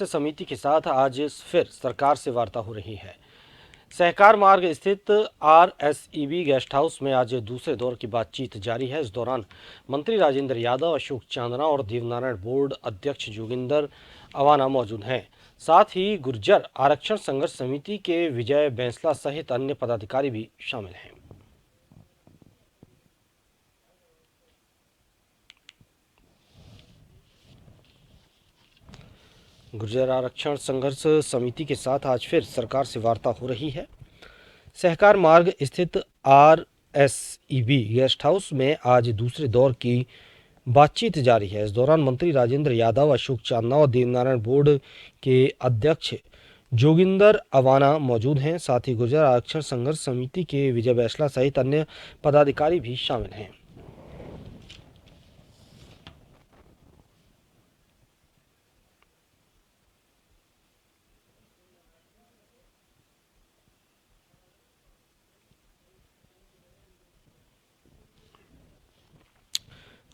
समिति के साथ आज फिर सरकार से वार्ता हो रही है। सहकार मार्ग स्थित आरएसईबी गेस्ट हाउस में आज दूसरे दौर की बातचीत जारी है। इस दौरान मंत्री राजेंद्र यादव, अशोक चांदना और देवनारायण बोर्ड अध्यक्ष जोगिंदर अवाना मौजूद हैं। साथ ही गुर्जर आरक्षण संघर्ष समिति के विजय बैंसला सहित अन्य पदाधिकारी भी शामिल हैं। गुर्जर आरक्षण संघर्ष समिति के साथ आज फिर सरकार से वार्ता हो रही है। सहकार मार्ग स्थित आरएसईबी गेस्ट हाउस में आज दूसरे दौर की बातचीत जारी है। इस दौरान मंत्री राजेंद्र यादव, अशोक चांदना और देवनारायण बोर्ड के अध्यक्ष जोगिंदर अवाना मौजूद हैं। साथ ही गुर्जर आरक्षण संघर्ष समिति के विजय बैंसला सहित अन्य पदाधिकारी भी शामिल हैं।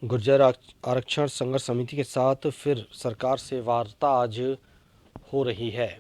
गुर्जर आरक्षण संघर्ष समिति के साथ फिर सरकार से वार्ता आज हो रही है।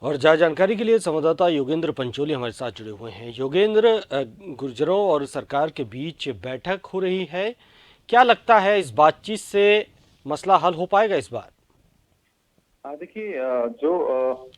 और ज्यादा जानकारी के लिए संवाददाता योगेंद्र पंचोली हमारे साथ जुड़े हुए हैं। योगेंद्र, गुर्जरों और सरकार के बीच बैठक हो रही है, क्या लगता है इस बातचीत से मसला हल हो पाएगा इस बार? देखिए, जो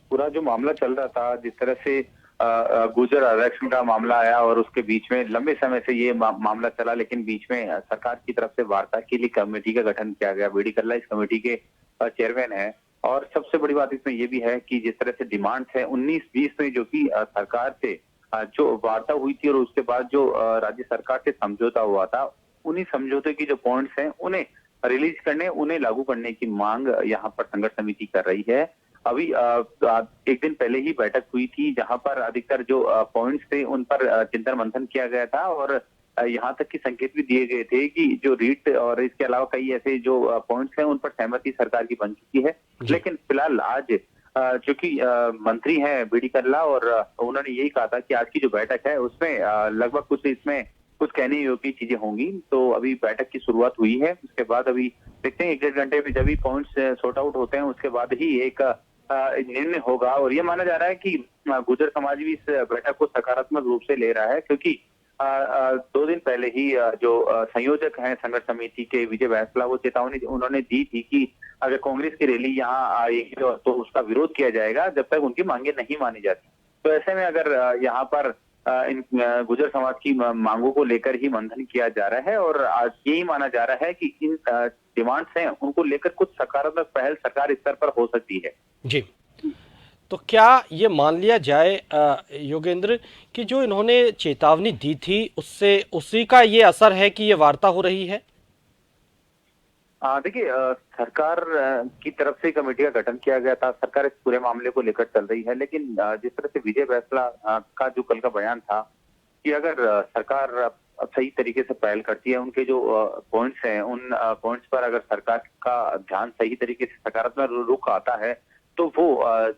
पूरा जो मामला चल रहा था, जिस तरह से गुर्जर आरक्षण का मामला आया और उसके बीच में लंबे समय से ये मामला चला, लेकिन बीच में सरकार की तरफ से वार्ता के लिए कमेटी का गठन किया गया। बीडी कल्ला इस कमेटी के चेयरमैन है। और सबसे बड़ी बात इसमें ये भी है कि जिस तरह से डिमांड्स है 19-20 में, जो कि सरकार से जो वार्ता हुई थी और उसके बाद जो राज्य सरकार से समझौता हुआ था, उन्हीं समझौते की जो पॉइंट्स हैं उन्हें रिलीज करने, उन्हें लागू करने की मांग यहाँ पर संघर्ष समिति कर रही है। अभी एक दिन पहले ही बैठक हुई थी, जहां पर अधिकतर जो पॉइंट्स थे उन पर चिंतन मंथन किया गया था और यहाँ तक कि संकेत भी दिए गए थे कि जो रीट और इसके अलावा कई ऐसे जो पॉइंट्स हैं उन पर सहमति सरकार की बन चुकी है। लेकिन फिलहाल आज चूंकि मंत्री हैं बीडी कल्ला और उन्होंने यही कहा था कि आज की जो बैठक है उसमें लगभग कुछ कहने योग्य चीजें होंगी। तो अभी बैठक की शुरुआत हुई है, उसके बाद अभी देखते हैं 1-1.5 घंटे में जब भी पॉइंट्स सॉर्ट आउट होते हैं उसके बाद ही एक निर्णय होगा। और ये माना जा रहा है कि गुर्जर समाज भी इस बैठक को सकारात्मक रूप से ले रहा है, क्योंकि 2 दिन पहले ही जो संयोजक हैं संघर्ष समिति के विजय बैंसला, वो चेतावनी उन्होंने दी थी कि अगर कांग्रेस की रैली यहाँ आएगी तो उसका विरोध किया जाएगा जब तक उनकी मांगे नहीं मानी जाती। तो ऐसे में अगर यहाँ पर इन गुर्जर समाज की मांगों को लेकर ही मंथन किया जा रहा है और आज यही माना जा रहा है कि इन डिमांड्स हैं उनको लेकर कुछ सकारात्मक पहल सरकार स्तर पर हो सकती है। जी, तो क्या ये मान लिया जाए योगेंद्र कि जो इन्होंने चेतावनी दी थी उससे उसी का ये असर है कि ये वार्ता हो रही है? देखिए, सरकार की तरफ से कमेटी का गठन किया गया था। सरकार इस पूरे मामले को लेकर चल रही है, लेकिन जिस तरह से विजय बैंसला का जो कल का बयान था कि अगर सरकार अब सही तरीके से पहल करती है, उनके जो पॉइंट्स हैं उन पॉइंट्स पर अगर सरकार का ध्यान सही तरीके से सकारात्मक रुख आता है तो वो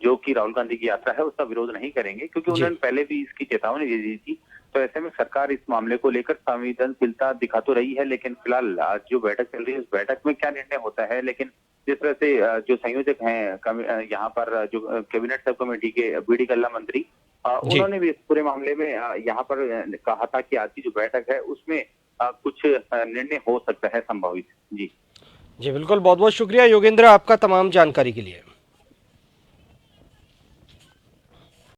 जो कि राहुल गांधी की यात्रा है उसका विरोध नहीं करेंगे, क्योंकि उन्होंने पहले भी इसकी चेतावनी दे दी थी। तो ऐसे में सरकार इस मामले को लेकर संवेदनशीलता दिखा तो रही है, लेकिन फिलहाल आज जो बैठक चल रही है उस बैठक में क्या निर्णय होता है। लेकिन जिस तरह से जो संयोजक हैं यहाँ पर जो कैबिनेट सब कमेटी के बीडी कल्ला मंत्री, उन्होंने भी इस पूरे मामले में यहाँ पर कहा था कि आज की जो बैठक है उसमें कुछ निर्णय हो सकता है संभावित। जी जी बिल्कुल, बहुत बहुत शुक्रिया योगेंद्र आपका तमाम जानकारी के लिए।